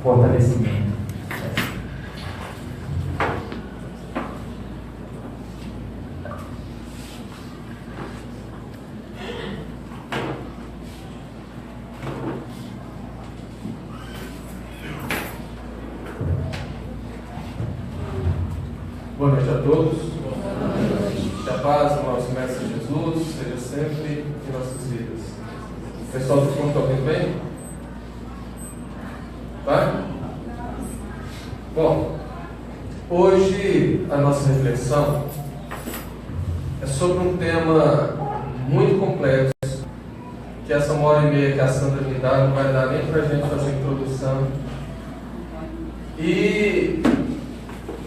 fortalecimento. Boa noite a todos. Que a paz do nosso Mestre Jesus seja sempre em nossas vidas. O pessoal do fundo está ouvindo bem? Vai? Bom, hoje a nossa reflexão é sobre um tema muito complexo, que essa 1h30 que a Sandra me dá não vai dar nem para a gente fazer a introdução. E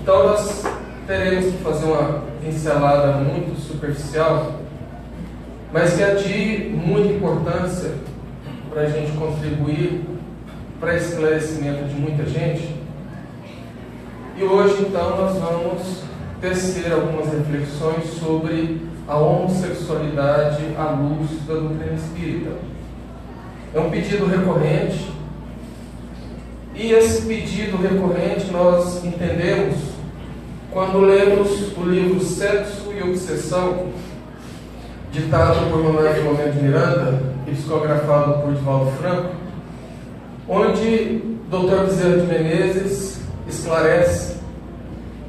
então nós teremos que fazer uma pincelada muito superficial, mas que é de muita importância para a gente contribuir para esclarecimento de muita gente. E hoje então nós vamos tecer algumas reflexões sobre a homossexualidade à luz da doutrina espírita. É um pedido recorrente, e esse pedido recorrente nós entendemos quando lemos o livro Sexo e Obsessão, ditado por Manuel Filomeno de Miranda e psicografado por Divaldo Franco, onde Dr. Bezerra de Menezes esclarece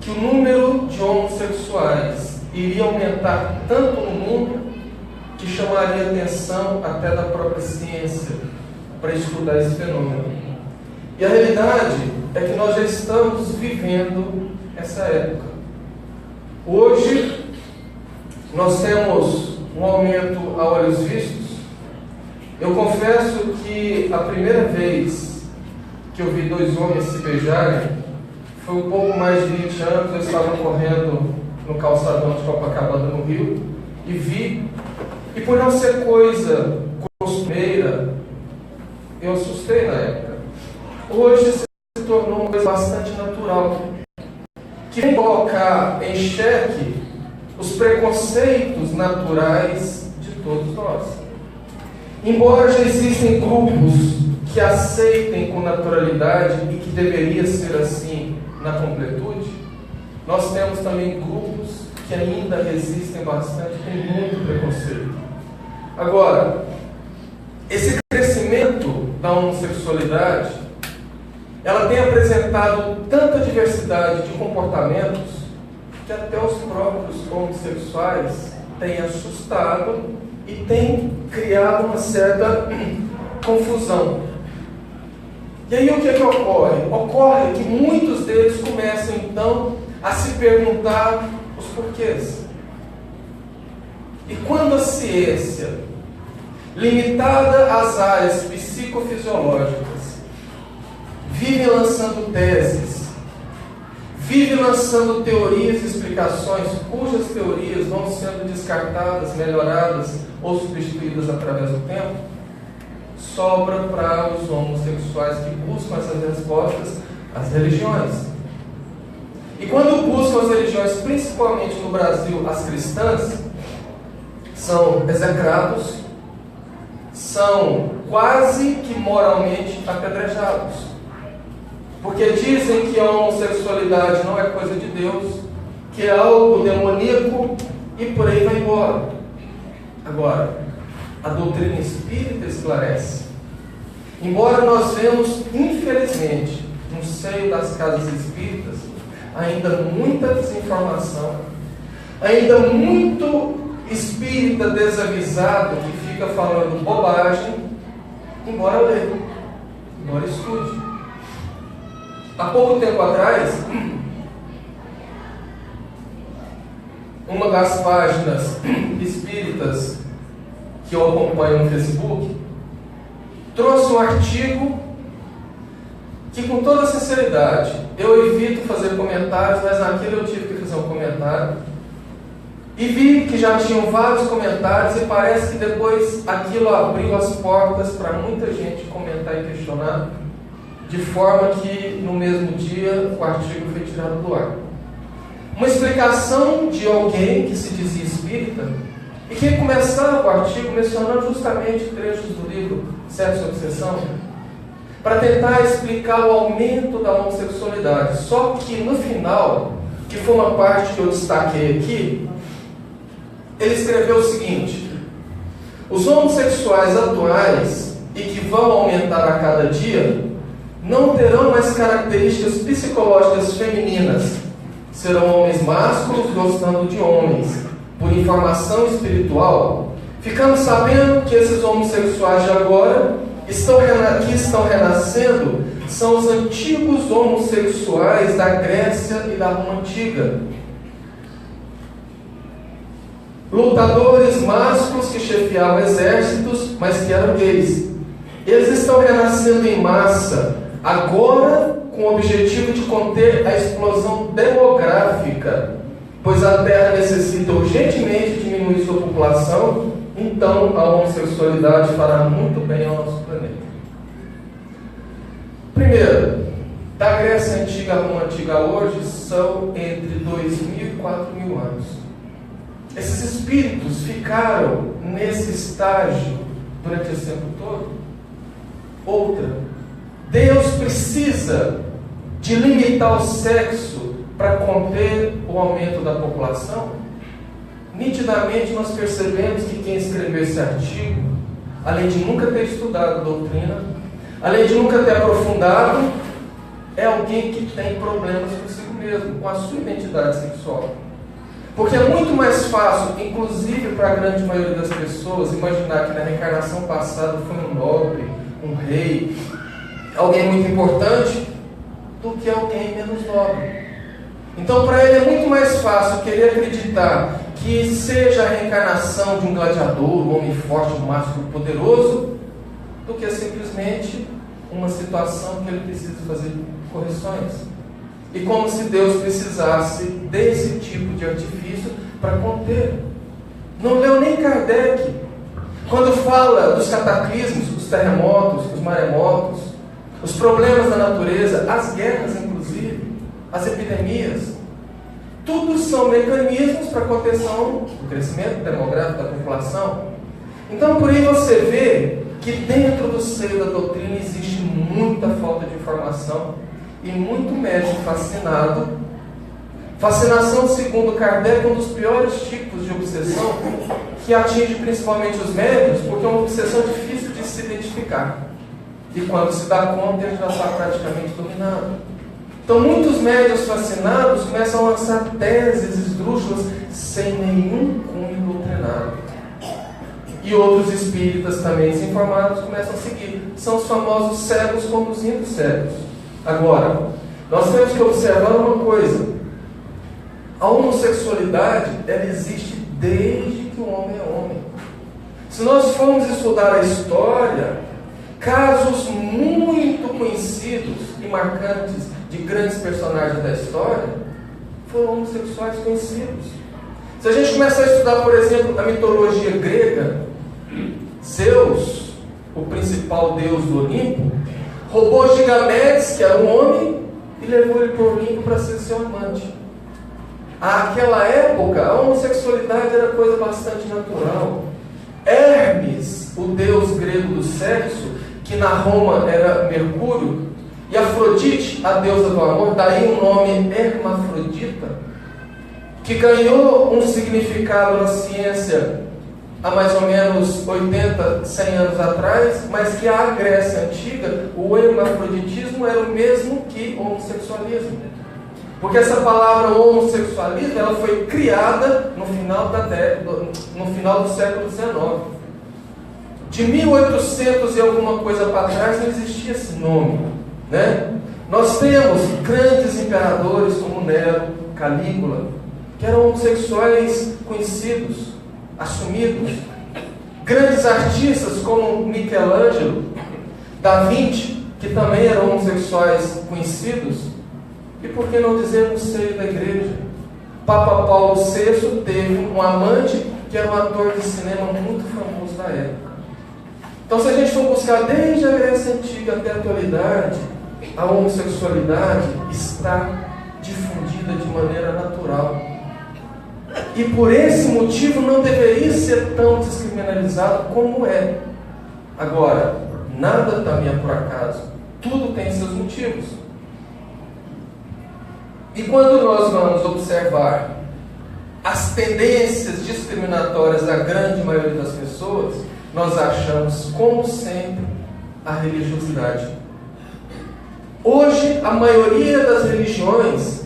que o número de homossexuais iria aumentar tanto no mundo que chamaria a atenção até da própria ciência para estudar esse fenômeno. E a realidade é que nós já estamos vivendo essa época. Hoje nós temos um aumento a olhos vistos. Eu confesso que a primeira vez que eu vi dois homens se beijarem foi um pouco mais de 20 anos. Eu estava correndo no calçadão de Copacabana, no Rio, e vi, e por não ser coisa costumeira, eu assustei na época. Hoje se tornou uma coisa bastante natural, que vem colocar em xeque os preconceitos naturais de todos nós. Embora já existem grupos que aceitem com naturalidade e que deveria ser assim na completude, nós temos também grupos que ainda resistem bastante, tem muito preconceito. Agora, esse crescimento da homossexualidade, ela tem apresentado tanta diversidade de comportamentos que até os próprios homossexuais têm assustado e têm criado uma certa confusão. E aí o que ocorre? Ocorre que muitos deles começam então a se perguntar os porquês. E quando a ciência, limitada às áreas psicofisiológicas, vive lançando teses, vive lançando teorias e explicações, cujas teorias vão sendo descartadas, melhoradas ou substituídas através do tempo, sobra para os homossexuais que buscam essas respostas as religiões. E quando buscam as religiões, principalmente no Brasil, as cristãs, são execrados, são quase que moralmente apedrejados. Porque dizem que a homossexualidade não é coisa de Deus, que é algo demoníaco, e por aí vai embora. Agora, a doutrina espírita esclarece. Embora nós vemos, infelizmente, no seio das casas espíritas, ainda muita desinformação, ainda muito espírita desavisado que fica falando bobagem, embora leia, embora estude. Há pouco tempo atrás, uma das páginas espíritas que eu acompanho no Facebook trouxe um artigo que, com toda sinceridade, eu evito fazer comentários, mas naquele eu tive que fazer um comentário, e vi que já tinham vários comentários, e parece que depois aquilo abriu as portas para muita gente comentar e questionar, de forma que no mesmo dia o artigo foi tirado do ar. Uma explicação de alguém que se dizia espírita e que começava o artigo mencionando justamente trechos do livro Sexo e Obsessão, para tentar explicar o aumento da homossexualidade. Só que no final, que foi uma parte que eu destaquei aqui, ele escreveu o seguinte: os homossexuais atuais e que vão aumentar a cada dia não terão mais características psicológicas femininas. Serão homens másculos gostando de homens. Por informação espiritual, ficamos sabendo que esses homossexuais de agora que estão renascendo são os antigos homossexuais da Grécia e da Roma antiga. Lutadores másculos que chefiavam exércitos, mas que eram gays. Eles estão renascendo em massa, agora com o objetivo de conter a explosão demográfica, pois a Terra necessita urgentemente diminuir sua população. Então a homossexualidade fará muito bem ao nosso planeta. Primeiro, da Grécia Antiga à Roma Antiga hoje são entre 2.000 e 4.000 anos. Esses espíritos ficaram nesse estágio durante esse tempo todo? Outra, Deus precisa de limitar o sexo para conter o aumento da população? Nitidamente nós percebemos que quem escreveu esse artigo, além de nunca ter estudado a doutrina, além de nunca ter aprofundado, é alguém que tem problemas consigo mesmo, com a sua identidade sexual. Porque é muito mais fácil, inclusive para a grande maioria das pessoas, imaginar que na reencarnação passada foi um nobre, um rei, alguém muito importante, do que alguém menos nobre. Então para ele é muito mais fácil querer acreditar que seja a reencarnação de um gladiador, um homem forte, um másculo poderoso, do que simplesmente uma situação que ele precisa fazer correções. E como se Deus precisasse desse tipo de artifício para conter. Não leu nem Kardec. Quando fala dos cataclismos, os terremotos, os maremotos, os problemas da natureza, as guerras inclusive, as epidemias, tudo são mecanismos para contenção do crescimento demográfico da população. Então por aí você vê que dentro do seio da doutrina existe muita falta de informação e muito médico fascinado. Fascinação, segundo Kardec, é um dos piores tipos de obsessão que atinge principalmente os médios, porque é uma obsessão difícil de se identificar. E quando se dá conta, ele já está praticamente dominado. Então muitos médios fascinados começam a lançar teses esdrúxulas sem nenhum cunho doutrinado. E outros espíritas também desinformados começam a seguir. São os famosos cegos conduzindo cegos. Agora, nós temos que observar uma coisa. A homossexualidade, ela existe desde que o homem é homem. Se nós formos estudar a história, casos muito conhecidos e marcantes de grandes personagens da história foram homossexuais conhecidos. Se a gente começar a estudar, por exemplo, a mitologia grega, Zeus, o principal deus do Olimpo, roubou Gigamedes, que era um homem, e levou ele para o Olimpo para ser seu amante. Naquela época, a homossexualidade era coisa bastante natural. Hermes, o deus grego do sexo, que na Roma era Mercúrio, e Afrodite, a deusa do amor, daí o nome Hermafrodita, que ganhou um significado na ciência há mais ou menos 80, 100 anos atrás, mas que a Grécia Antiga, o hermafroditismo era o mesmo que homossexualismo. Porque essa palavra homossexualismo, ela foi criada no final do século XIX. De 1800 e alguma coisa para trás não existia esse nome, né? Nós temos grandes imperadores como Nero, Calígula, que eram homossexuais conhecidos, assumidos. Grandes artistas como Michelangelo, Da Vinci, que também eram homossexuais conhecidos. E por que não dizer no seio da igreja? Papa Paulo VI teve um amante que era um ator de cinema muito famoso da época. Então, se a gente for buscar desde a Grécia Antiga até a atualidade, a homossexualidade está difundida de maneira natural. E por esse motivo não deveria ser tão descriminalizado como é. Agora, nada também é por acaso. Tudo tem seus motivos. E quando nós vamos observar as tendências discriminatórias da grande maioria das pessoas, nós achamos, como sempre, a religiosidade. Hoje, a maioria das religiões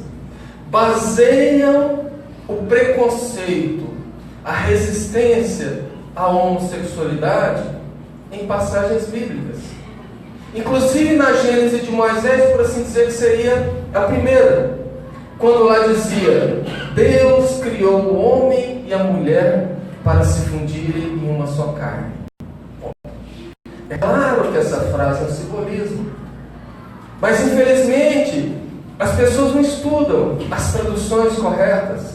baseiam o preconceito, a resistência à homossexualidade em passagens bíblicas. Inclusive na Gênesis de Moisés, por assim dizer, que seria a primeira, quando lá dizia: Deus criou o homem e a mulher para se fundirem em uma só carne. É claro que essa frase é um simbolismo, mas infelizmente as pessoas não estudam as traduções corretas,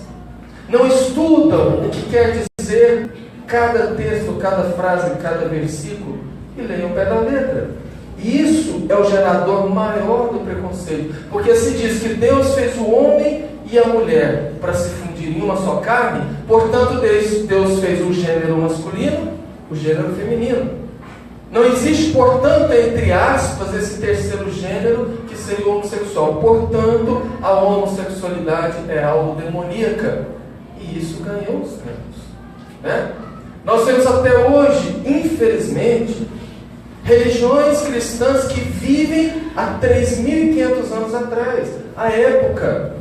não estudam o que quer dizer cada texto, cada frase, cada versículo, e leem ao pé da letra. E isso é o gerador maior do preconceito, porque se diz que Deus fez o homem e a mulher para se fundir em uma só carne, portanto Deus fez o gênero masculino, o gênero feminino. Não existe, portanto, entre aspas, esse terceiro gênero que seria o homossexual. Portanto, a homossexualidade é algo demoníaca. E isso ganhou os tempos, né? Nós temos até hoje, infelizmente, religiões cristãs que vivem há 3.500 anos atrás, a época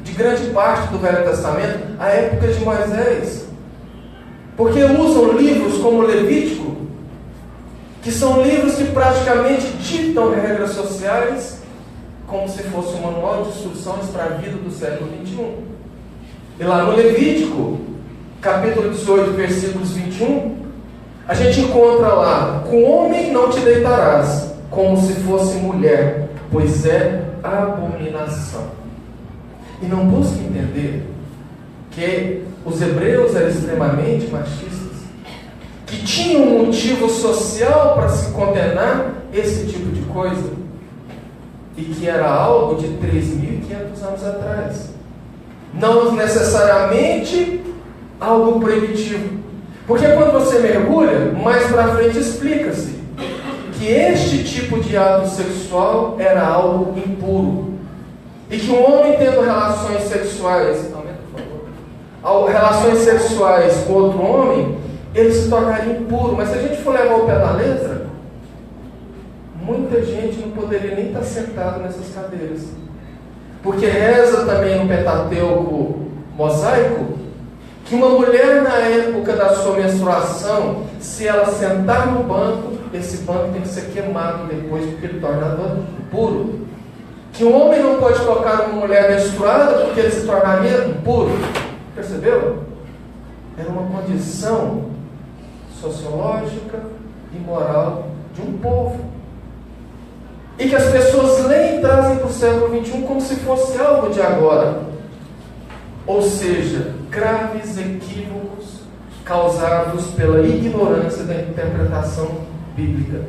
de grande parte do Velho Testamento, a época de Moisés. Porque usam livros como Levítico, que são livros que praticamente ditam regras sociais, como se fosse um manual de instruções para a vida do século XXI. E lá no Levítico, capítulo 18, versículos 21, a gente encontra lá: com homem não te deitarás, como se fosse mulher, pois é abominação. E não busque entender que os hebreus eram extremamente machistas, que tinham um motivo social para se condenar esse tipo de coisa, e que era algo de 3.500 anos atrás, não necessariamente algo proibitivo. Porque quando você mergulha, mais para frente explica-se que este tipo de ato sexual era algo impuro, e que um homem tendo relações sexuais com outro homem, ele se tornaria impuro. Mas se a gente for levar o pé da letra, muita gente não poderia nem estar sentado nessas cadeiras, porque reza também no Pentateuco mosaico que uma mulher, na época da sua menstruação, se ela sentar no banco, esse banco tem que ser queimado depois, porque ele torna impuro. Que um homem não pode tocar uma mulher menstruada, porque ele se tornaria impuro. Percebeu? Era uma condição sociológica e moral de um povo, e que as pessoas leem e trazem para o século XXI como se fosse algo de agora. Ou seja, graves equívocos causados pela ignorância da interpretação bíblica.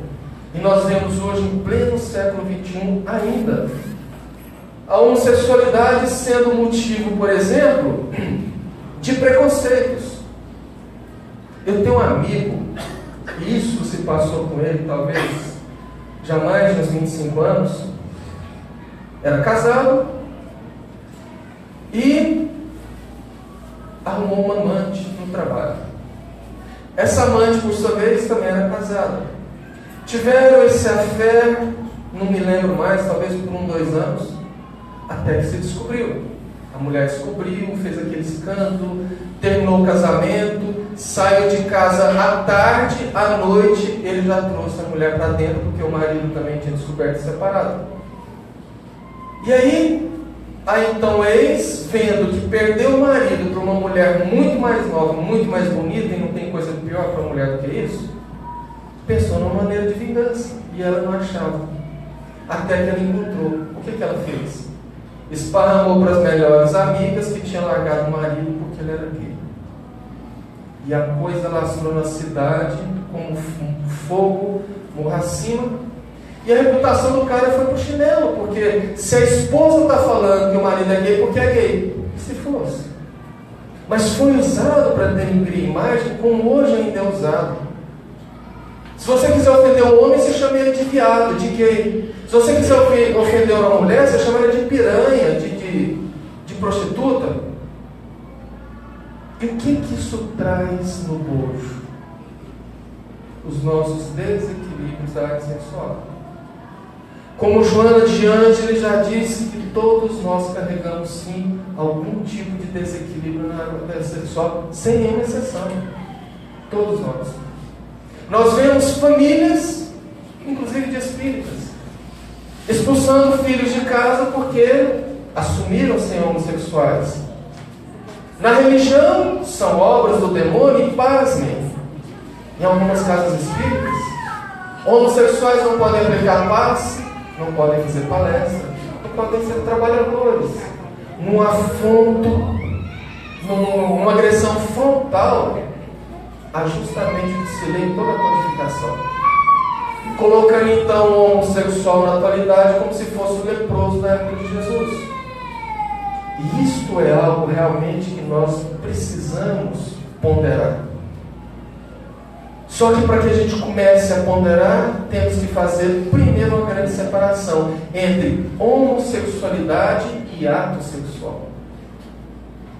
E nós vemos hoje, em pleno século XXI, ainda a homossexualidade sendo motivo, por exemplo, de preconceitos. Eu tenho um amigo, e isso se passou com ele talvez já mais de uns 25 anos, era casado e arrumou uma amante no trabalho. Essa amante, por sua vez, também era casada. Tiveram esse affair, não me lembro mais, talvez por 1, 2 anos, até que se descobriu. A mulher descobriu, fez aquele escândalo, terminou o casamento, saiu de casa à tarde, à noite ele já trouxe a mulher para dentro, porque o marido também tinha descoberto separado. E aí então ex, vendo que perdeu o marido para uma mulher muito mais nova, muito mais bonita, e não tem coisa pior para a mulher do que isso, pensou numa maneira de vingança, e ela não achava, até que ela encontrou. O que ela fez? Esparramou para as melhores amigas que tinha largado o marido porque ele era gay. E a coisa lastrou na cidade como um fogo morra acima. E a reputação do cara foi pro chinelo, porque se a esposa está falando que o marido é gay, porque é gay? Se fosse. Mas foi usado para denegrir a imagem, como hoje ainda é usado. Se você quiser ofender um homem, você chama ele de viado, de gay. Se você quiser ofender uma mulher, você chama ela de piranha, de prostituta. E o que isso traz no bojo? Os nossos desequilíbrios da área sexual. Como Joana de Ângeles já disse, que todos nós carregamos sim algum tipo de desequilíbrio na área sexual, sem nenhuma exceção. Todos nós. Nós vemos famílias, inclusive de espíritas, expulsando filhos de casa porque assumiram ser homossexuais. Na religião, são obras do demônio e, pasmem, em algumas casas espíritas, homossexuais não podem aplicar passe, não podem fazer palestra, não podem ser trabalhadores. Num afronto, numa agressão frontal, há justamente o que se lê em toda a codificação. Colocando então o homossexual na atualidade como se fosse o leproso da época de Jesus. E isto é algo realmente que nós precisamos ponderar. Só que para que a gente comece a ponderar, temos que fazer primeiro uma grande separação entre homossexualidade e ato sexual.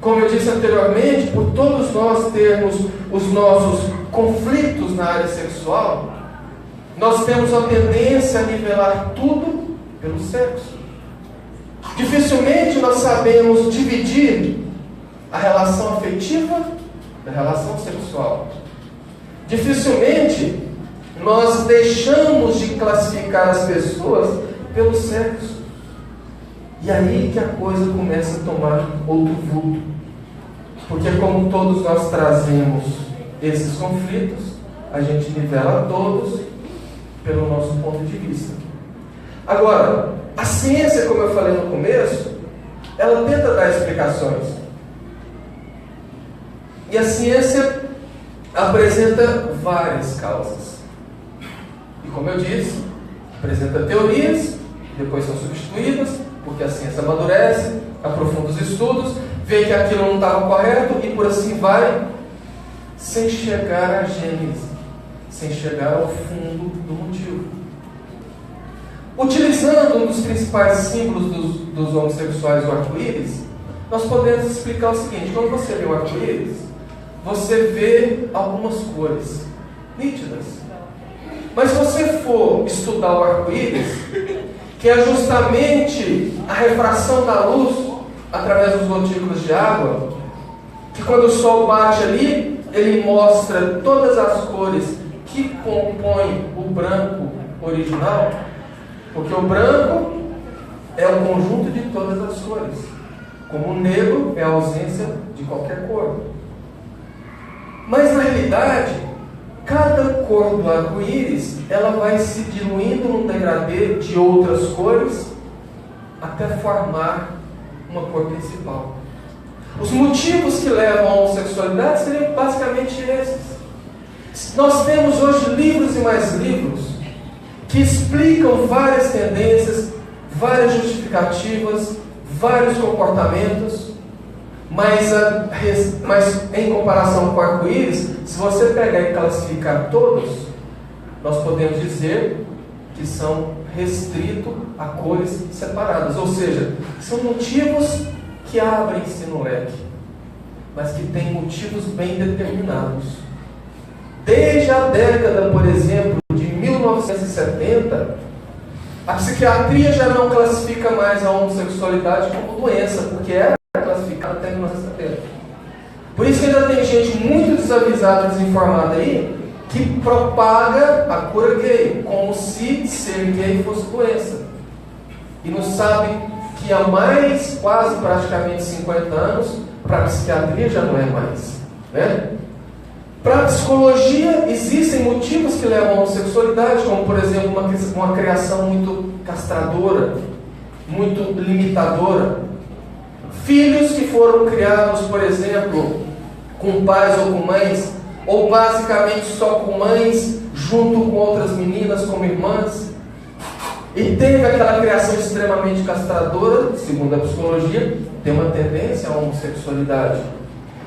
Como eu disse anteriormente, por todos nós termos os nossos conflitos na área sexual, nós temos a tendência a nivelar tudo pelo sexo. Dificilmente nós sabemos dividir a relação afetiva da relação sexual. Dificilmente nós deixamos de classificar as pessoas pelo sexo. E aí que a coisa começa a tomar outro vulto. Porque como todos nós trazemos esses conflitos, a gente nivela todos pelo nosso ponto de vista. Agora, a ciência, como eu falei no começo, ela tenta dar explicações. E a ciência apresenta várias causas. E como eu disse, apresenta teorias, depois são substituídas, porque a ciência amadurece, aprofunda os estudos, vê que aquilo não estava correto e por assim vai, sem chegar à gênese, sem chegar ao fundo do motivo. Utilizando um dos principais símbolos dos homossexuais, o arco-íris, nós podemos explicar o seguinte: quando você vê o arco-íris, você vê algumas cores nítidas. Mas se você for estudar o arco-íris, que é justamente a refração da luz através dos gotículas de água, que quando o sol bate ali, ele mostra todas as cores que compõem o branco original, porque o branco é o conjunto de todas as cores, como o negro é a ausência de qualquer cor. Mas na realidade, cada cor do arco-íris, ela vai se diluindo num degradê de outras cores até formar uma cor principal. Os motivos que levam à homossexualidade seriam basicamente esses. Nós temos hoje livros e mais livros que explicam várias tendências, várias justificativas, vários comportamentos, mas em comparação com o arco-íris, se você pegar e classificar todos, nós podemos dizer que são restritos a cores separadas, ou seja, são motivos que abrem-se no leque, mas que têm motivos bem determinados. Desde a década, por exemplo, de 1970, a psiquiatria já não classifica mais a homossexualidade como doença, porque era classificada até 1970. Por isso que ainda tem gente muito desavisada, desinformada aí, que propaga a cura gay, como se ser gay fosse doença. E não sabe que há mais, quase praticamente 50 anos, para a psiquiatria já não é mais, né? Para a psicologia, existem motivos que levam à homossexualidade, como, por exemplo, uma criação muito castradora, muito limitadora. Filhos que foram criados, por exemplo, com pais ou com mães, ou basicamente só com mães, junto com outras meninas como irmãs, e teve aquela criação extremamente castradora, segundo a psicologia, tem uma tendência à homossexualidade.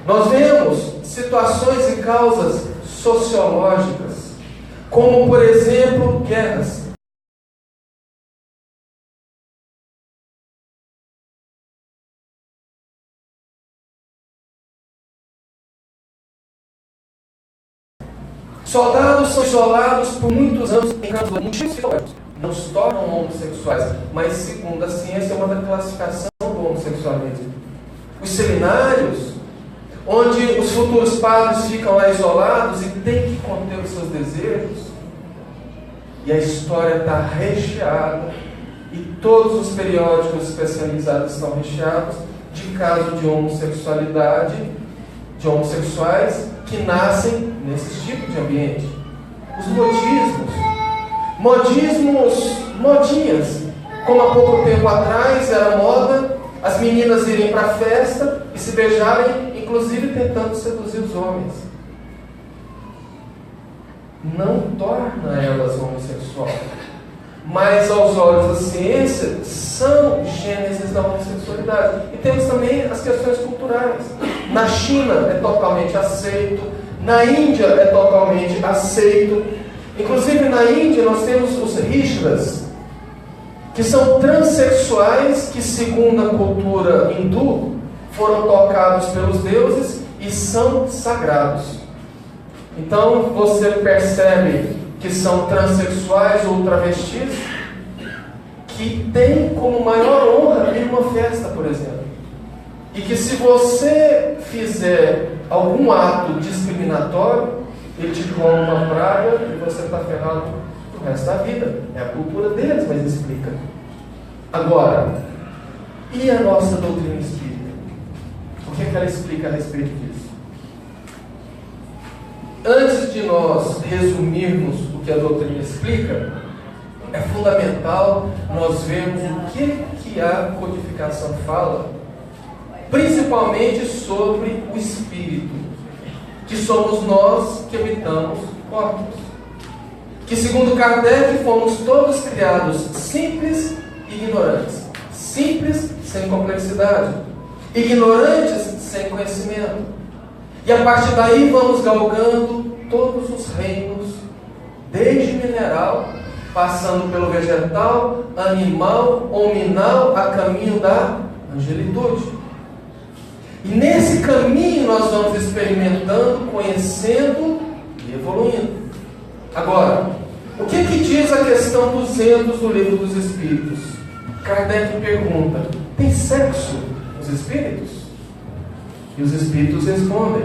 Nós vemos situações e causas sociológicas. como, por exemplo, guerras. Soldados são isolados por muitos anos em campos muito não se tornam homossexuais, mas segundo a ciência é uma da classificação do homossexualismo. Os seminários, onde os futuros padres ficam lá isolados e têm que conter os seus desejos, e a história está recheada, e todos os periódicos especializados estão recheados de casos de homossexualidade, de homossexuais que nascem nesse tipo de ambiente. Os modinhas, como há pouco tempo atrás era moda as meninas irem para a festa e se beijarem, inclusive tentando seduzir os homens. Não torna elas homossexuais, mas aos olhos da ciência são gênesis da homossexualidade. E temos também as questões culturais. Na China é totalmente aceito, na Índia é totalmente aceito. Inclusive na Índia nós temos os rishdas, que são transexuais que, segundo a cultura hindu, foram tocados pelos deuses e são sagrados. Então você percebe que são transexuais ou travestis que têm como maior honra ir uma festa, por exemplo. E que se você fizer algum ato discriminatório, ele te come uma praga e você está ferrado o resto da vida. É a cultura deles, mas explica. Agora, e a nossa doutrina espírita? O que é que ela explica a respeito disso? Antes de nós resumirmos o que a doutrina explica, é fundamental nós vermos o que a codificação fala, principalmente sobre o espírito, que somos nós que habitamos corpos. Que, segundo Kardec, fomos todos criados simples e ignorantes. Simples, sem complexidade. Ignorantes, sem conhecimento. E a partir daí vamos galgando todos os reinos, desde mineral, passando pelo vegetal, animal, hominal, a caminho da angelitude. E nesse caminho nós vamos experimentando, conhecendo e evoluindo. Agora, o que diz a questão 200 do Livro dos Espíritos? Kardec pergunta: tem sexo os espíritos? E os espíritos respondem: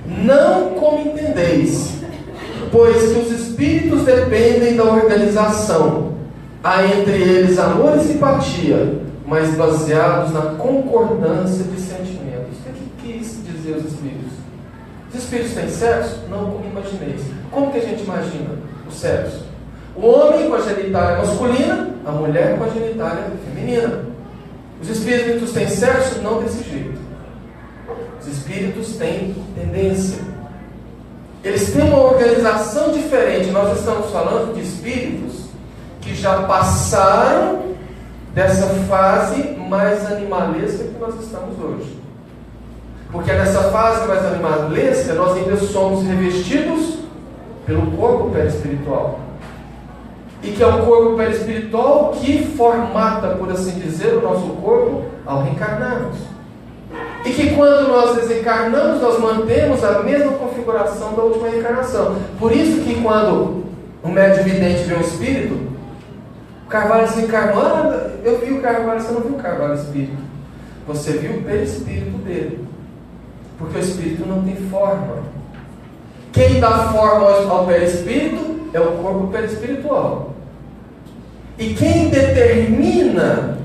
não como entendeis, pois que os espíritos dependem da organização. Há entre eles amor e simpatia, mas baseados na concordância de sentimentos. O que quis dizer os espíritos? Os espíritos têm sexo? Não como imagineis. Como que a gente imagina o sexo? O homem com a genitália masculina, a mulher com a genitália feminina. Os espíritos têm sexo? Não desse jeito. Os espíritos têm tendência. Eles têm uma organização diferente. Nós estamos falando de espíritos que já passaram dessa fase mais animalesca que nós estamos hoje. Porque nessa fase mais animalesca nós ainda somos revestidos pelo corpo perispiritual. E que é o corpo perispiritual que formata, por assim dizer, o nosso corpo ao reencarnarmos. E que quando nós desencarnamos, nós mantemos a mesma configuração da última reencarnação. Por isso que quando o médium vidente vê um espírito, o Carvalho desencarnou, eu vi o Carvalho, você não viu o Carvalho espírito. Você viu o perispírito dele. Porque o espírito não tem forma. Quem dá forma ao perispírito é o corpo perispiritual. E quem determina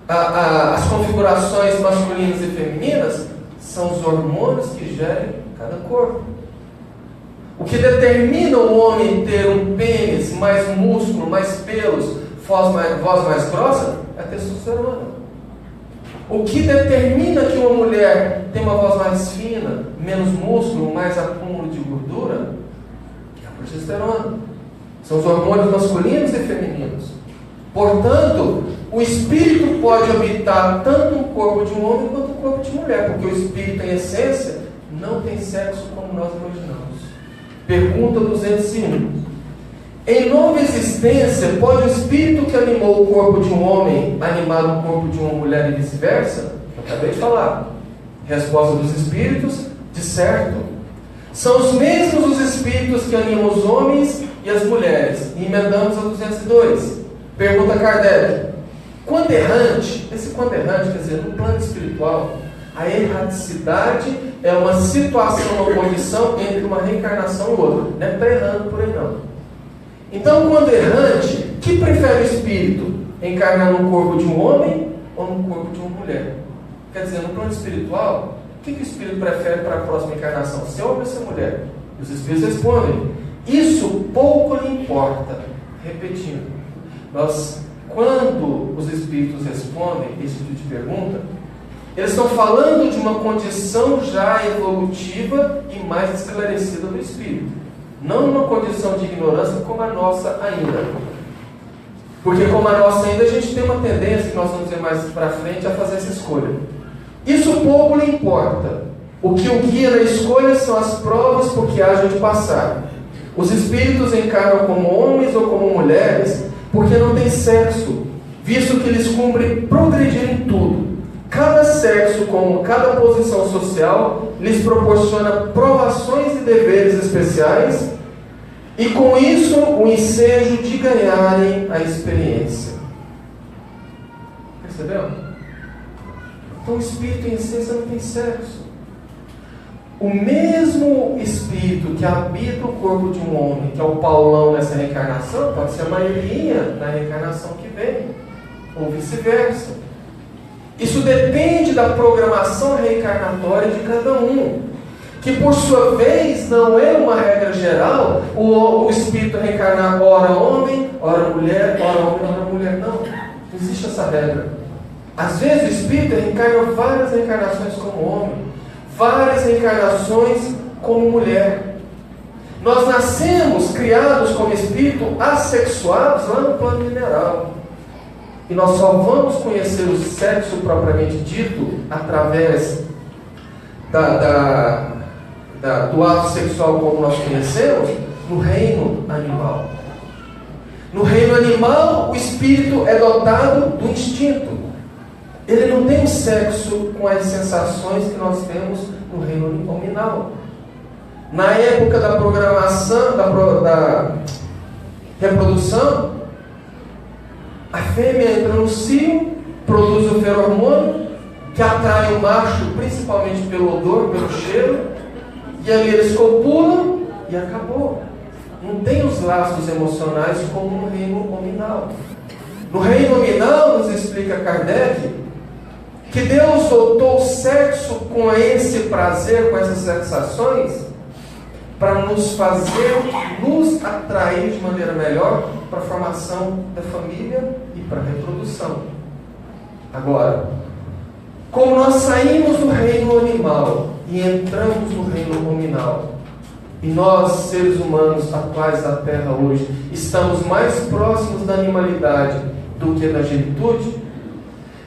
as configurações masculinas e femininas são os hormônios que gerem cada corpo. O que determina o homem ter um pênis, mais músculo, mais pelos, voz mais grossa, é a testosterona. O que determina que uma mulher tem uma voz mais fina, menos músculo, mais acúmulo de gordura, é a progesterona. São os hormônios masculinos e femininos. Portanto, o espírito pode habitar tanto o corpo de um homem quanto o corpo de mulher, porque o espírito, em essência, não tem sexo como nós imaginamos. Pergunta 201. Em nova existência, pode o espírito que animou o corpo de um homem animar o corpo de uma mulher e vice-versa? Eu acabei de falar. Resposta dos espíritos, de certo. São os mesmos os espíritos que animam os homens e as mulheres. E emendamos a 202. Pergunta Kardec. Quando errante, esse quando errante, quer dizer, no plano espiritual, a erraticidade é uma situação, uma condição entre uma reencarnação e outra. Não é pré-errando por aí não. Então, quando errante, que prefere o espírito? Encarnar no corpo de um homem ou no corpo de uma mulher? Quer dizer, no plano espiritual, o que o espírito prefere para a próxima encarnação? Ser homem ou ser mulher? E os espíritos respondem, isso pouco lhe importa. Repetindo, quando os espíritos respondem esse tipo de pergunta, eles estão falando de uma condição já evolutiva e mais esclarecida do espírito. Não numa condição de ignorância como a nossa ainda. Porque como a nossa ainda, a gente tem uma tendência, que nós vamos ver mais para frente, a fazer essa escolha. Isso pouco lhe importa. O que o guia na escolha são as provas por que hajam de passar. Os espíritos encarnam como homens ou como mulheres, porque não têm sexo, visto que lhes cumpre progredir em tudo. Cada sexo, como cada posição social, lhes proporciona provações e deveres especiais, e com isso o ensejo de ganharem a experiência. Percebeu? Então o espírito em essência não tem sexo. O mesmo espírito que habita o corpo de um homem, que é o Paulão nessa reencarnação, pode ser a Maria na reencarnação que vem, ou vice-versa. Isso depende da programação reencarnatória de cada um, que por sua vez não é uma regra geral, o espírito reencarnar ora homem, ora mulher, ora homem, ora mulher. Não existe essa regra. Às vezes o espírito reencarna várias reencarnações como homem, várias reencarnações como mulher. Nós nascemos criados como espírito assexuados lá no plano mineral. E nós só vamos conhecer o sexo propriamente dito através do ato sexual como nós conhecemos no reino animal. No reino animal, o espírito é dotado do instinto. Ele não tem sexo com as sensações que nós temos no reino nominal. Na época da programação, da reprodução, a fêmea entra no cio, produz o feromônio, que atrai o macho principalmente pelo odor, pelo cheiro, e ali eles copulam e acabou. Não tem os laços emocionais como no reino nominal. No reino nominal, nos explica Kardec, que Deus dotou o sexo com esse prazer, com essas sensações, para nos fazer, nos atrair de maneira melhor para a formação da família e para a reprodução. Agora, como nós saímos do reino animal e entramos no reino nominal, e nós, seres humanos atuais da Terra hoje, estamos mais próximos da animalidade do que da genitude,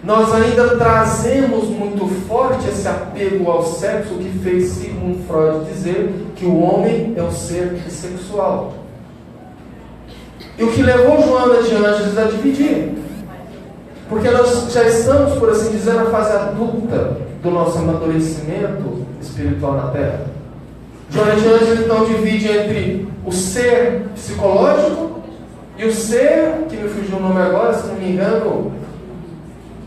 nós ainda trazemos muito forte esse apego ao sexo, que fez Sigmund Freud dizer que o homem é o ser sexual. E o que levou Joana de Ângeles a dividir. Porque nós já estamos, por assim dizer, na fase adulta do nosso amadurecimento espiritual na Terra. Joana de Ângeles então divide entre o ser psicológico e o ser, que me fugiu o nome agora, se não me engano,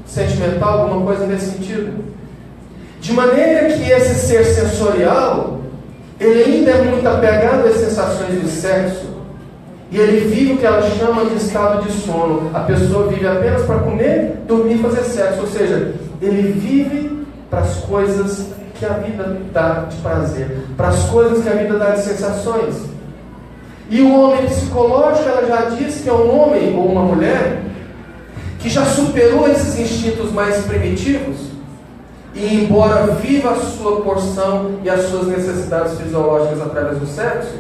sentimental, alguma coisa nesse sentido. De maneira que esse ser sensorial, ele ainda é muito apegado às sensações do sexo, e ele vive o que ela chama de estado de sono. A pessoa vive apenas para comer, dormir e fazer sexo, ou seja, ele vive para as coisas que a vida dá de prazer, para as coisas que a vida dá de sensações. E o homem psicológico, ela já disse que é um homem ou uma mulher que já superou esses instintos mais primitivos, e embora viva a sua porção e as suas necessidades fisiológicas através do sexo,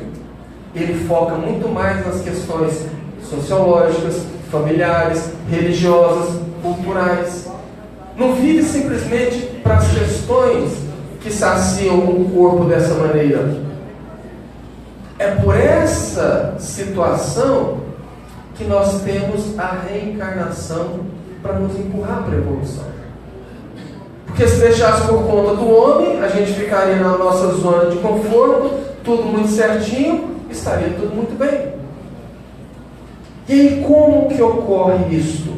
ele foca muito mais nas questões sociológicas, familiares, religiosas, culturais. Não vive simplesmente para as questões que saciam o corpo dessa maneira. É por essa situação que nós temos a reencarnação para nos empurrar para a evolução. Porque se deixasse por conta do homem, a gente ficaria na nossa zona de conforto, tudo muito certinho, estaria tudo muito bem. E aí como que ocorre isto?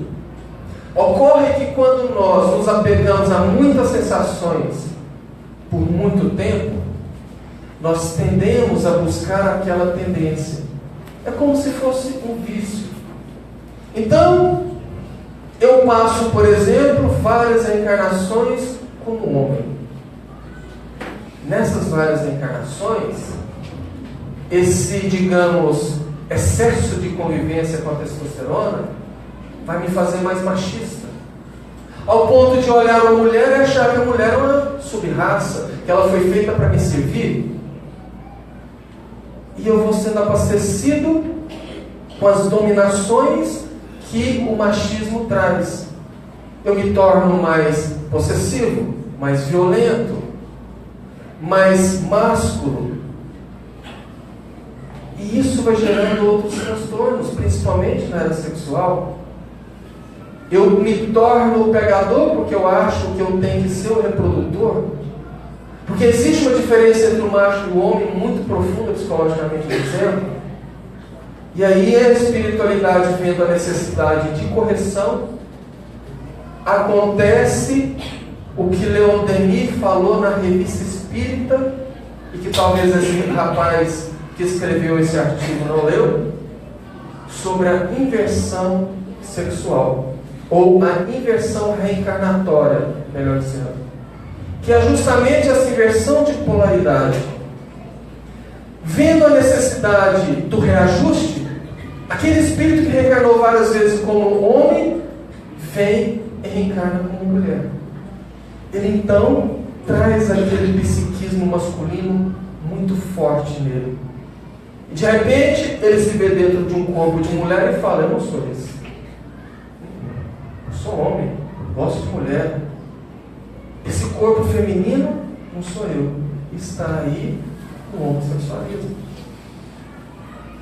Ocorre que quando nós nos apegamos a muitas sensações por muito tempo, nós tendemos a buscar aquela tendência. É como se fosse um vício. Então, eu passo, por exemplo, várias reencarnações como homem. Nessas várias reencarnações, esse, digamos, excesso de convivência com a testosterona vai me fazer mais machista. Ao ponto de olhar uma mulher e achar que a mulher é uma sub-raça, que ela foi feita para me servir. E eu vou sendo abastecido com as dominações que o machismo traz. Eu me torno mais possessivo, mais violento, mais másculo. E isso vai gerando outros transtornos, principalmente na área sexual. Eu me torno o pegador porque eu acho que eu tenho que ser o reprodutor. Porque existe uma diferença entre o macho e o homem muito profunda, psicologicamente dizendo. E aí a espiritualidade, vendo a necessidade de correção, acontece o que Leon Denis falou na Revista Espírita, e que talvez esse rapaz que escreveu esse artigo não leu, sobre a inversão sexual, ou a inversão reencarnatória, melhor dizendo, que é justamente essa inversão de polaridade. Vendo a necessidade do reajuste, aquele espírito que reencarnou várias vezes como homem, vem e reencarna como mulher. Ele então traz aquele psiquismo masculino muito forte nele. E de repente, ele se vê dentro de um corpo de mulher e fala: eu não sou esse. Eu sou homem, gosto de mulher. Esse corpo feminino não sou eu. Está aí o homossexualismo.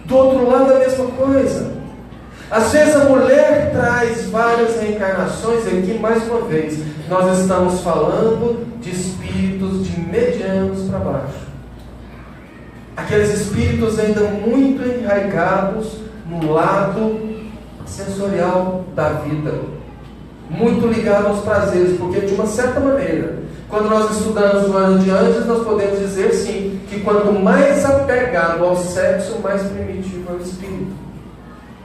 Do outro lado, a mesma coisa. Às vezes a mulher traz várias reencarnações, e aqui mais uma vez nós estamos falando de espíritos de medianos para baixo. Aqueles espíritos ainda muito enraigados no lado sensorial da vida, muito ligados aos prazeres, porque de uma certa maneira, quando nós estudamos o ano de antes, nós podemos dizer sim, que quanto mais apegado ao sexo, mais primitivo é o espírito.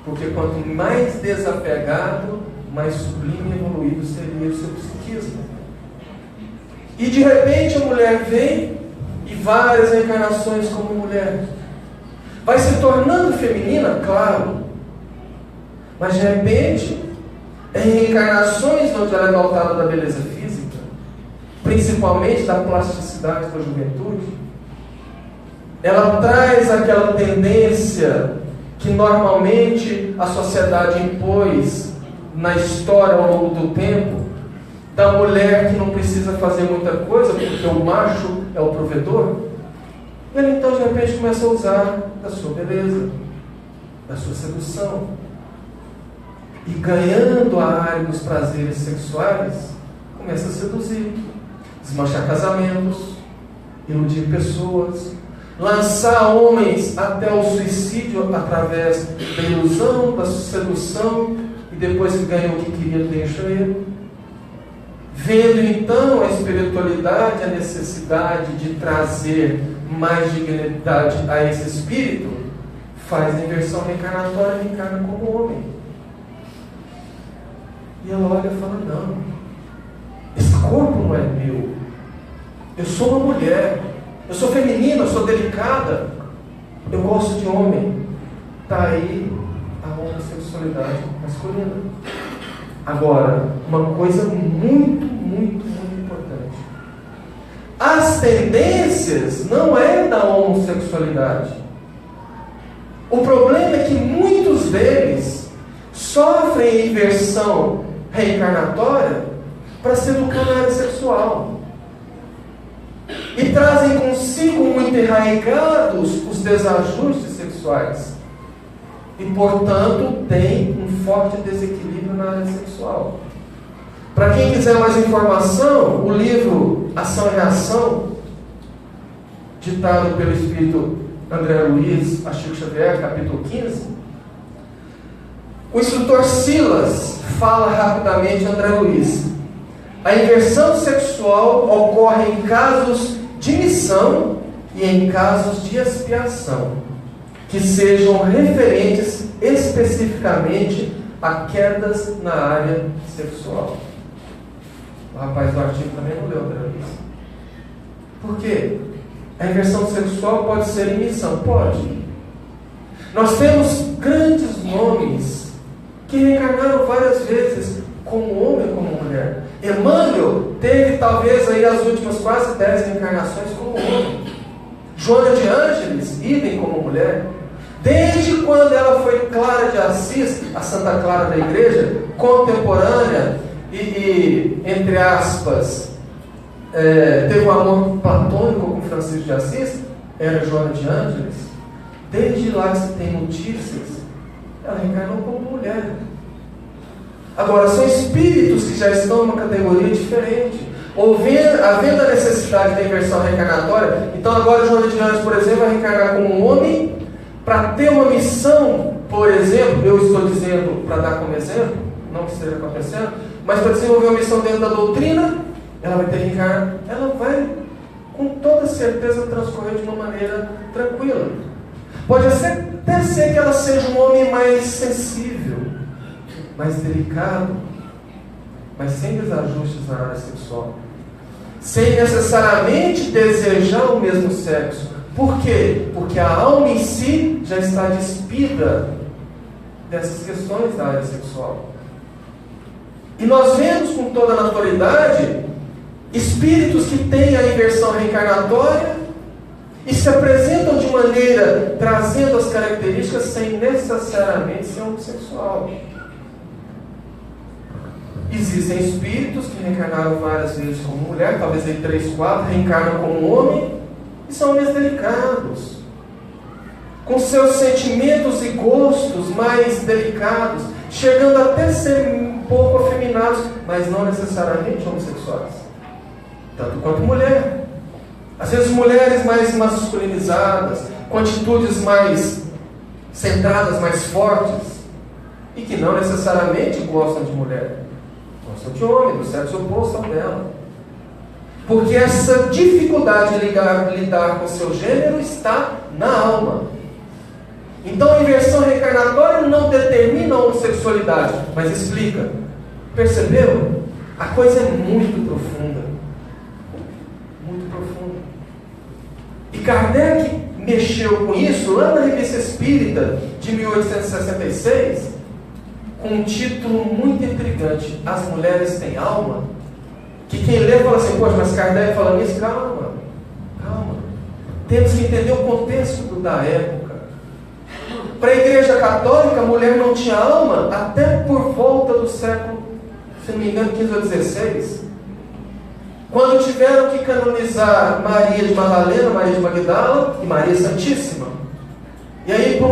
Porque quanto mais desapegado, mais sublime e evoluído seria o seu psiquismo. E de repente a mulher vem, e várias reencarnações como mulher, vai se tornando feminina, claro, mas de repente, em reencarnações onde ela é dotada da beleza física, principalmente da plasticidade da juventude, ela traz aquela tendência que normalmente a sociedade impôs na história ao longo do tempo, da mulher que não precisa fazer muita coisa porque o macho é o provedor. E ele então de repente começa a usar da sua beleza, da sua sedução, e ganhando a área dos prazeres sexuais, começa a seduzir, desmanchar casamentos, iludir pessoas, lançar homens até o suicídio através da ilusão, da sedução, e depois que ganhou o que queria, deixa ele. Vendo então a espiritualidade, a necessidade de trazer mais dignidade a esse espírito, faz a inversão reencarnatória e reencarna como homem. E ela olha e fala: não, esse corpo não é meu, eu sou uma mulher, eu sou feminina, eu sou delicada, eu gosto de homem. Está aí a homossexualidade masculina. Agora, uma coisa muito importante: as tendências não é da homossexualidade. O problema é que muitos deles sofrem inversão reencarnatória para se educar na área sexual. E trazem consigo muito enraigados os desajustes sexuais. E, portanto, tem um forte desequilíbrio na área sexual. Para quem quiser mais informação, o livro Ação e Reação, ditado pelo espírito André Luiz a Chico Xavier, capítulo 15, o instrutor Silas fala rapidamente a André Luiz. A inversão sexual ocorre em casos de missão e em casos de expiação, que sejam referentes especificamente a quedas na área sexual. O rapaz do artigo também não leu, André Luiz. Por quê? A inversão sexual pode ser em missão? Pode. Nós temos grandes nomes que reencarnaram várias vezes, como homem ou como mulher. Emmanuel teve talvez aí as últimas quase 10 reencarnações como homem. Joana de Ângeles, idem como mulher. Desde quando ela foi Clara de Assis, a Santa Clara da Igreja, contemporânea e entre aspas, teve um amor platônico com Francisco de Assis, era Joana de Ângeles. Desde lá que se tem notícias, ela reencarnou como mulher. Agora, são espíritos que já estão numa categoria diferente. Havendo a necessidade da inversão reencarnatória, então agora Joana de Ângeles, por exemplo, vai reencarnar como um homem para ter uma missão, por exemplo, eu estou dizendo para dar como exemplo, não que esteja acontecendo, mas para desenvolver uma missão dentro da doutrina, ela vai ter que reencarnar, ela vai com toda certeza transcorrer de uma maneira tranquila. Pode até ser que ela seja um homem mais sensível, mais delicado, mas sem desajustes na área sexual, sem necessariamente desejar o mesmo sexo. Por quê? Porque a alma em si já está despida dessas questões da área sexual. E nós vemos com toda a naturalidade espíritos que têm a inversão reencarnatória e se apresentam de maneira trazendo as características sem necessariamente ser homossexual. Existem espíritos que reencarnaram várias vezes como mulher, talvez aí 3, 4, reencarnam como homem, e são homens delicados, com seus sentimentos e gostos mais delicados, chegando até a ser um pouco afeminados, mas não necessariamente homossexuais, tanto quanto mulher. Às vezes mulheres mais masculinizadas, com atitudes mais centradas, mais fortes, e que não necessariamente gostam de mulher, gostam de homem, do sexo oposto ao dela. Porque essa dificuldade de lidar com o seu gênero está na alma. Então a inversão reencarnatória não determina a homossexualidade, mas explica. Percebeu? A coisa é muito profunda. Muito profunda. E Kardec mexeu com isso lá na Revista Espírita de 1866, com um título muito intrigante: As Mulheres Têm Alma? Que quem lê fala assim, poxa, mas Kardec falando isso, calma. Temos que entender o contexto da época. Para a Igreja Católica, a mulher não tinha alma até por volta do século, se não me engano, 15 ou 16. Quando tiveram que canonizar Maria de Madalena, Maria de Magdala e Maria Santíssima. E aí, por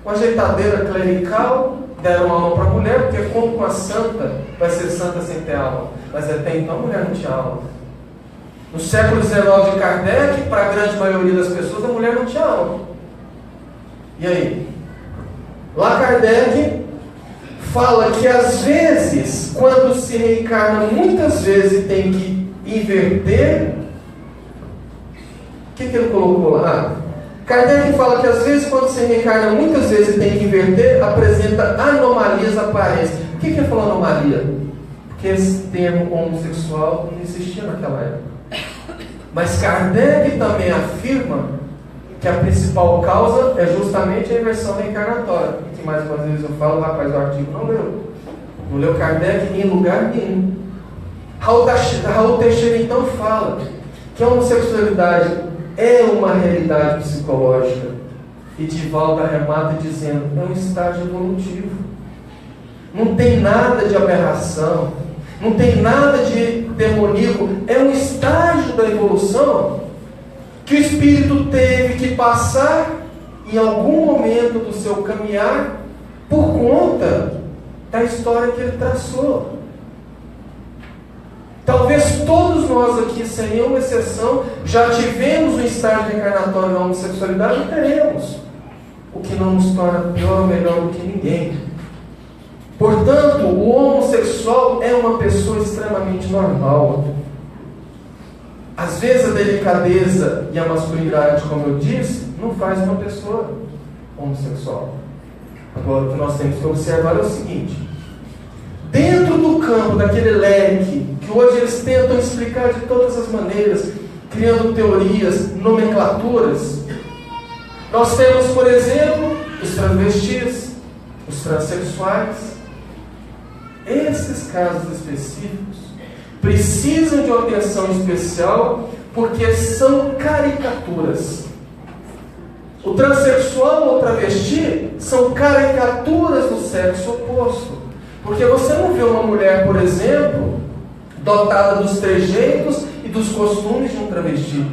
uma ajeitadeira clerical, deram alma para a mulher, porque como com a santa vai ser santa sem ter alma? Mas até então a mulher não tinha alma. No século XIX de Kardec, para a grande maioria das pessoas, a mulher não tinha alma. E aí? Lá Kardec fala que às vezes, quando se reencarna muitas vezes tem que inverter. O que ele colocou lá? Kardec fala que às vezes, quando se reencarna muitas vezes tem que inverter, apresenta anomalias aparentes. O que ele falou anomalia? Porque esse termo homossexual não existia naquela época. Mas Kardec também afirma que a principal causa é justamente a inversão reencarnatória. E que mais uma vez eu falo, o rapaz do artigo não leu. Não leu Kardec em lugar nenhum. Raul Teixeira então fala que a homossexualidade é uma realidade psicológica. E Divaldo arremata dizendo, é um estágio evolutivo. Não tem nada de aberração, não tem nada de demoníaco, é um estágio da evolução que o espírito teve que passar em algum momento do seu caminhar por conta da história que ele traçou. Talvez todos nós aqui, sem nenhuma exceção, já tivemos um estágio reencarnatório da homossexualidade e teremos, o que não nos torna pior ou melhor do que ninguém. Portanto, o homossexual é uma pessoa extremamente normal. Às vezes a delicadeza e a masculinidade, como eu disse, não faz uma pessoa homossexual. Agora, o que nós temos que observar é o seguinte: dentro do campo daquele leque, que hoje eles tentam explicar de todas as maneiras, criando teorias, nomenclaturas, nós temos, por exemplo, os travestis, os transexuais. Esses casos específicos precisam de uma atenção especial porque são caricaturas. O transexual ou travesti são caricaturas do sexo oposto. Porque você não vê uma mulher, por exemplo, dotada dos trejeitos e dos costumes de um travesti.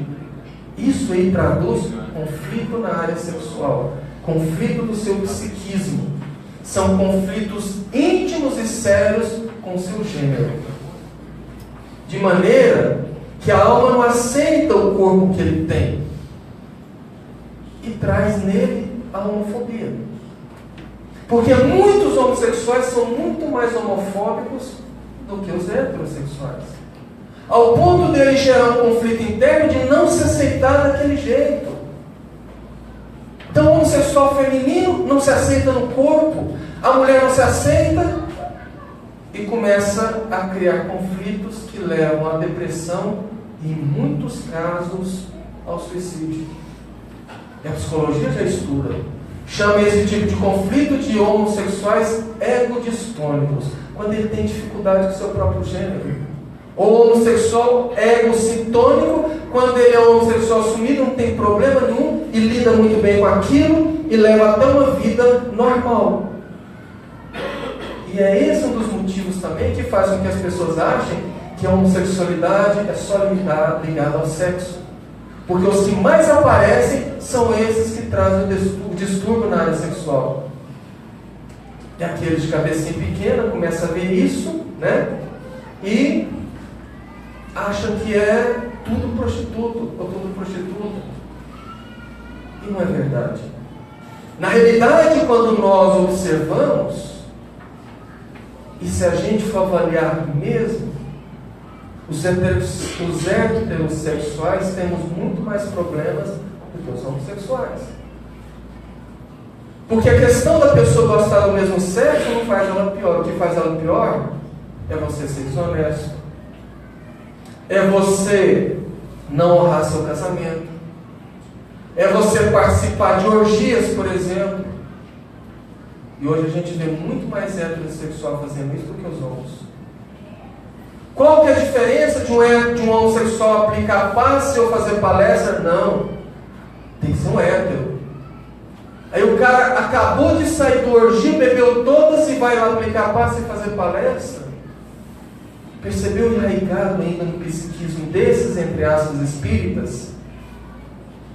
Isso aí traduz conflito na área sexual, conflito do seu psiquismo. São conflitos íntimos e sérios com o seu gênero. De maneira que a alma não aceita o corpo que ele tem e traz nele a homofobia. Porque muitos homossexuais são muito mais homofóbicos do que os heterossexuais, ao ponto dele gerar um conflito interno de não se aceitar daquele jeito. Então o homossexual feminino não se aceita no corpo, a mulher não se aceita e começa a criar conflitos que levam à depressão e, em muitos casos, ao suicídio. E a psicologia já estuda. Chama esse tipo de conflito de homossexuais egodistônicos, quando ele tem dificuldade com o seu próprio gênero. Ou homossexual egocintônico, quando ele é homossexual assumido, não tem problema nenhum e lida muito bem com aquilo e leva até uma vida normal. E é esse um dos motivos também que faz com que as pessoas achem que a homossexualidade é só ligada ao sexo. Porque os que mais aparecem são esses que trazem o distúrbio na área sexual. E aqueles de cabecinha pequena começam a ver isso, né? E acham que é tudo prostituto ou tudo prostituta. E não é verdade. Na realidade, quando nós observamos, e se a gente for avaliar mesmo, os heterossexuais temos muito mais problemas do que os homossexuais. Porque a questão da pessoa gostar do mesmo sexo não faz ela pior. O que faz ela pior é você ser desonesto, é você não honrar seu casamento, é você participar de orgias, por exemplo. E hoje a gente vê muito mais heterossexual fazendo isso do que os homens. Qual que é a diferença de um homossexual aplicar passe ou fazer palestra? Não. Tem que ser um hétero. Aí o cara acabou de sair do orgia, bebeu todas e vai lá aplicar passe e fazer palestra. Percebeu enraizado ainda no psiquismo desses, entre aspas, espíritas,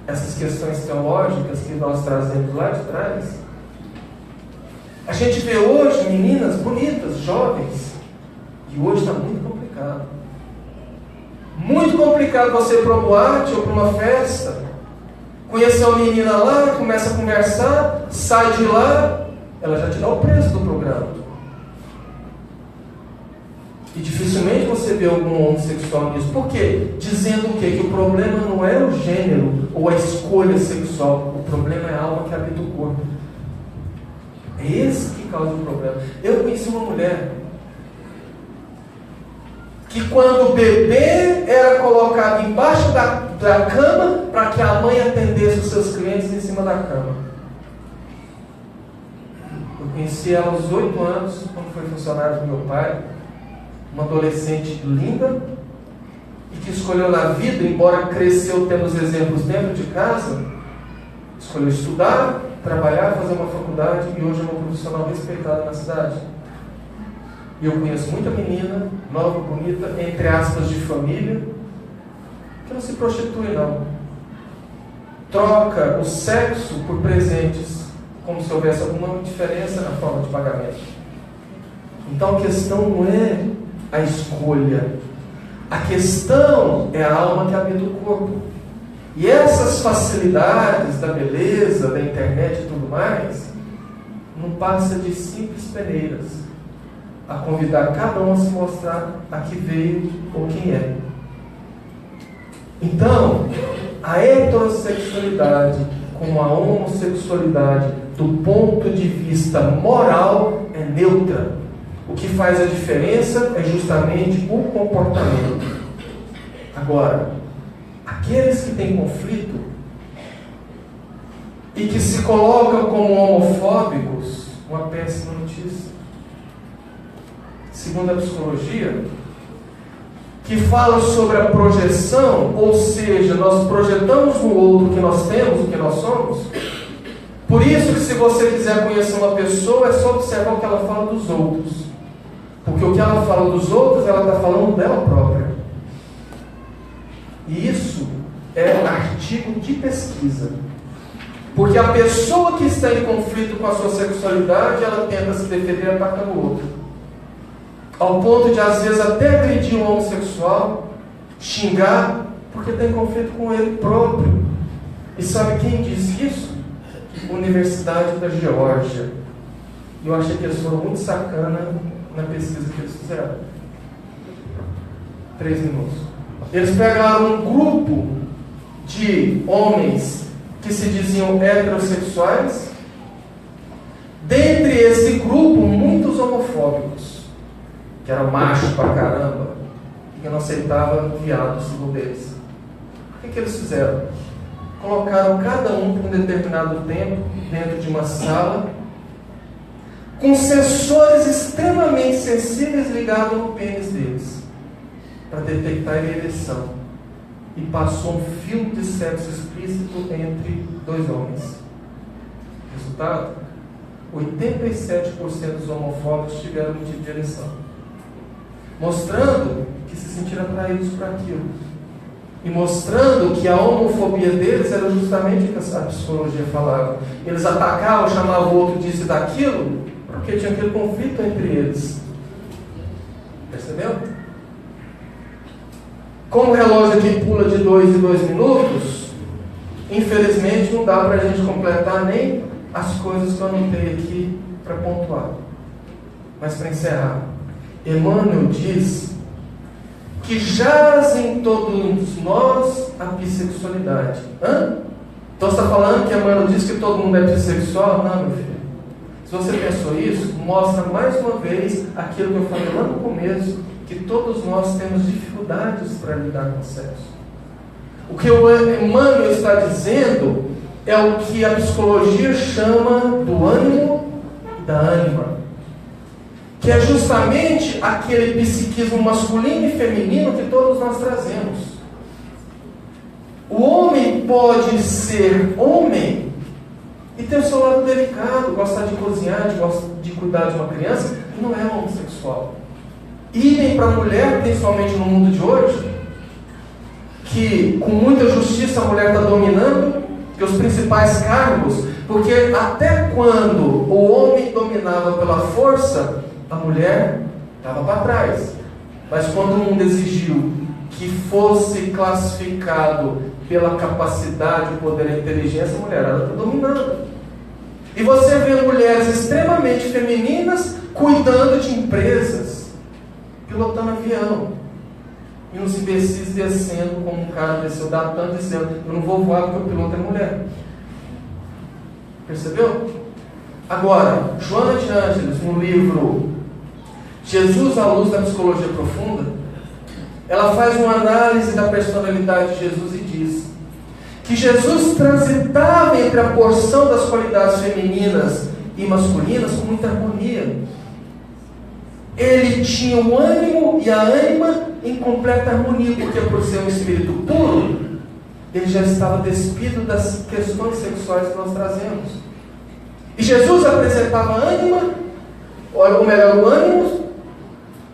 essas questões teológicas que nós trazemos lá de trás? A gente vê hoje meninas bonitas, jovens, e hoje está muito complicado. Muito complicado você ir para uma boate ou para uma festa, conhecer uma menina lá, começa a conversar, sai de lá, ela já te dá o preço do programa. E dificilmente você vê algum homossexual nisso. Por quê? Dizendo o quê? Que o problema não é o gênero ou a escolha sexual, o problema é a alma que habita o corpo. É esse que causa o problema. Eu conheci uma mulher que quando o bebê era colocado embaixo da cama para que a mãe atendesse os seus clientes em cima da cama. Eu conheci ela aos 8 anos, quando foi funcionária do meu pai, uma adolescente linda e que escolheu na vida, embora cresceu tendo os exemplos dentro de casa, escolheu estudar, trabalhar, fazer uma faculdade e hoje é uma profissional respeitada na cidade. E eu conheço muita menina, nova, bonita, entre aspas, de família, que não se prostitui não, troca o sexo por presentes, como se houvesse alguma diferença na forma de pagamento. Então a questão não é a escolha, a questão é a alma que habita o corpo. E essas facilidades da beleza, da internet e tudo mais, não passa de simples peneiras a convidar cada um a se mostrar a que veio ou quem é. Então, a heterossexualidade com a homossexualidade, do ponto de vista moral, é neutra. O que faz a diferença é justamente o comportamento. Agora, aqueles que têm conflito e que se colocam como homofóbicos, uma péssima notícia. Segundo a psicologia, que fala sobre a projeção, ou seja, nós projetamos no outro o que nós temos, o que nós somos. Por isso que se você quiser conhecer uma pessoa, é só observar o que ela fala dos outros. Porque o que ela fala dos outros, ela está falando dela própria. E isso é artigo de pesquisa. Porque a pessoa que está em conflito com a sua sexualidade, ela tenta se defender atacando o outro. Ao ponto de, às vezes, até agredir um homossexual, xingar, porque tem conflito com ele próprio. E sabe quem disse isso? Universidade da Geórgia. E eu achei que eles foram muito sacana na pesquisa que eles fizeram. 3 minutos. Eles pegaram um grupo de homens que se diziam heterossexuais. Dentre esse grupo, muitos homofóbicos, que era macho pra caramba, que não aceitava viado, segundo eles. O que eles fizeram? Colocaram cada um por um determinado tempo dentro de uma sala, com sensores extremamente sensíveis ligados no pênis deles, para detectar a ereção. E passou um filme de sexo explícito entre 2 homens. Resultado? 87% dos homofóbicos tiveram um tipo de ereção, mostrando que se sentiram atraídos por aquilo, e mostrando que a homofobia deles era justamente o que a psicologia falava. Eles atacavam, chamavam o outro disso e daquilo, porque tinha aquele conflito entre eles. Percebeu? Como o relógio aqui pula de 2 em 2 minutos, infelizmente não dá para a gente completar nem as coisas que eu anotei aqui para pontuar. Mas para encerrar, Emmanuel diz que jaz em todos nós a bissexualidade. Então você está falando que Emmanuel diz que todo mundo é bissexual? Não, meu filho. Se você pensou isso, mostra mais uma vez aquilo que eu falei lá no começo, que todos nós temos dificuldades para lidar com o sexo. O que o Emmanuel está dizendo é o que a psicologia chama do ânimo e da ânima, que é justamente aquele psiquismo masculino e feminino que todos nós trazemos. O homem pode ser homem e ter o seu lado delicado, gostar de cozinhar, de cuidar de uma criança, e não é homossexual. Idem para a mulher, principalmente no mundo de hoje, que com muita justiça a mulher está dominando, que os principais cargos, porque até quando o homem dominava pela força, a mulher estava para trás. Mas quando o mundo exigiu que fosse classificado pela capacidade, o poder e a inteligência, a mulher está dominando. E você vê mulheres extremamente femininas cuidando de empresas, pilotando avião, e uns imbecis descendo, como um cara desceu da TAM, dizendo: eu não vou voar porque o piloto é mulher. Percebeu? Agora, Joana de Ângeles, no livro Jesus à Luz da Psicologia Profunda, ela faz uma análise da personalidade de Jesus e diz que Jesus transitava entre a porção das qualidades femininas e masculinas com muita harmonia. Ele tinha o ânimo e a ânima em completa harmonia, porque por ser um espírito puro, ele já estava despido das questões sexuais que nós trazemos. E Jesus apresentava a ânima, ou melhor, o ânimo,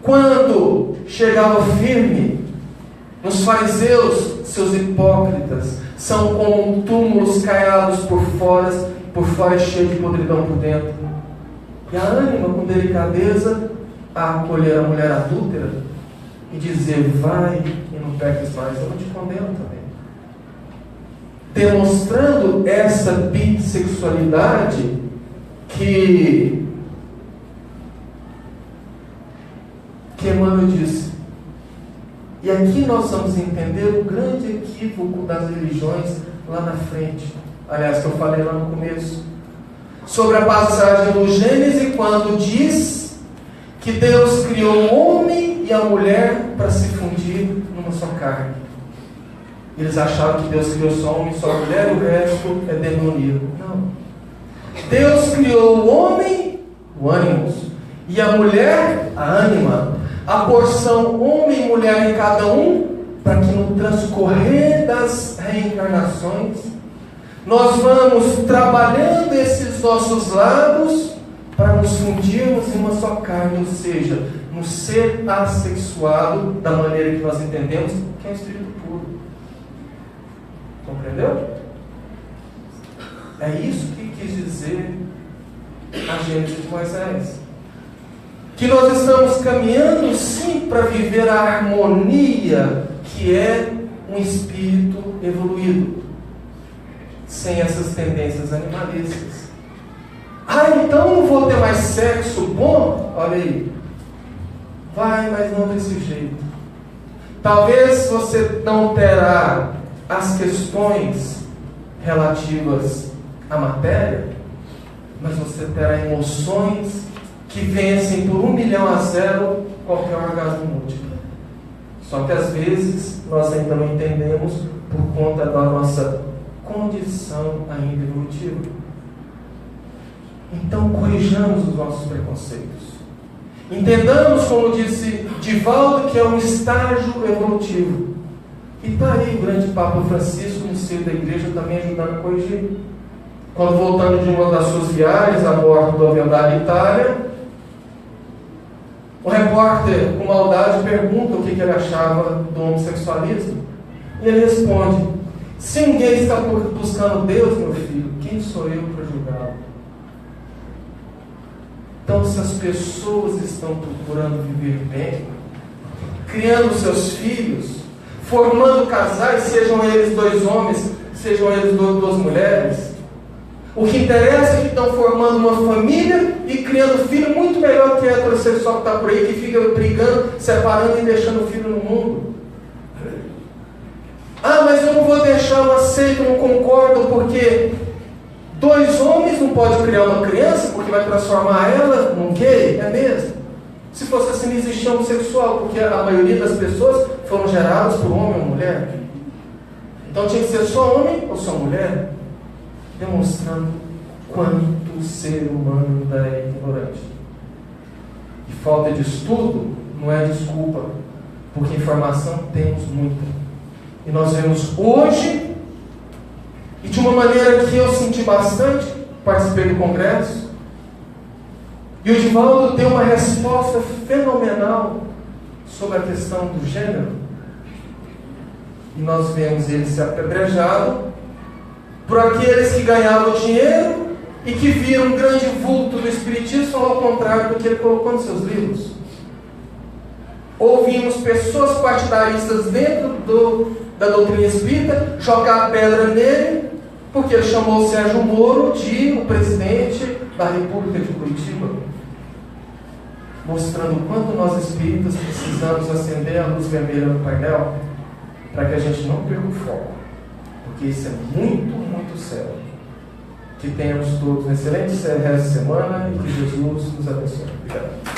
quando chegava firme nos fariseus, seus hipócritas, são como túmulos caiados por fora cheio de podridão por dentro. E a ânima, com delicadeza, a acolher a mulher adúltera e dizer: vai e não peques mais, eu não te condeno também. Demonstrando essa bissexualidade que Emmanuel disse. E aqui nós vamos entender o grande equívoco das religiões lá na frente. Aliás, que eu falei lá no começo. Sobre a passagem do Gênesis, quando diz que Deus criou o homem e a mulher para se fundir numa só carne. Eles achavam que Deus criou só homem e só mulher, o resto é demoníaco. Não. Deus criou o homem, o ânimos, e a mulher, a ânima. A porção homem e mulher em cada um, para que no transcorrer das reencarnações, nós vamos trabalhando esses nossos lados para nos fundirmos em uma só carne, ou seja, no ser assexuado, da maneira que nós entendemos, que é o Espírito puro. Compreendeu? É isso que quis dizer a Gênesis de Moisés. Que nós estamos caminhando sim para viver a harmonia que é um espírito evoluído, sem essas tendências animalísticas. Então não vou ter mais sexo bom? Olha aí. Vai, mas não desse jeito. Talvez você não terá as questões relativas à matéria, mas você terá emoções que vencem por 1.000.000 qualquer orgasmo múltiplo. Só que às vezes nós ainda não entendemos por conta da nossa condição ainda evolutiva. Então corrijamos os nossos preconceitos. Entendamos, como disse Divaldo, que é um estágio evolutivo. E está aí o grande Papa Francisco, no seio da igreja, também ajudando a corrigir. Quando voltando de uma das suas viagens a bordo do avião da Itália, o repórter, com maldade, pergunta o que ele achava do homossexualismo. E ele responde: se ninguém está buscando Deus, meu filho, quem sou eu para julgá-lo? Então, se as pessoas estão procurando viver bem, criando seus filhos, formando casais, sejam eles 2 homens, sejam eles 2 mulheres, o que interessa é que estão formando uma família e criando filho muito melhor que a heterossexual que está por aí, que fica brigando, separando e deixando o filho no mundo. Mas eu não vou deixar, eu aceito, não concordo, porque 2 homens não podem criar uma criança, porque vai transformar ela num gay, é mesmo? Se fosse assim, não existia homossexual, porque a maioria das pessoas foram geradas por homem ou mulher. Então tinha que ser só homem ou só mulher, demonstrando quanto o ser humano ainda é ignorante. E falta de estudo não é desculpa, porque informação temos muita. E nós vemos hoje, e de uma maneira que eu senti bastante, participei do congresso, e o Divaldo deu uma resposta fenomenal sobre a questão do gênero. E nós vemos ele ser apedrejado por aqueles que ganhavam dinheiro e que viram um grande vulto do Espiritismo, falar ao contrário do que ele colocou nos seus livros. Ouvimos pessoas partidaristas dentro da doutrina espírita jogar pedra nele, porque ele chamou o Sérgio Moro de o presidente da República de Curitiba, mostrando o quanto nós espíritas precisamos acender a luz vermelha no painel, para que a gente não perca o foco, porque isso é muito, muito sério. Que tenhamos todos um excelente resto de semana e que Jesus nos abençoe. Obrigado.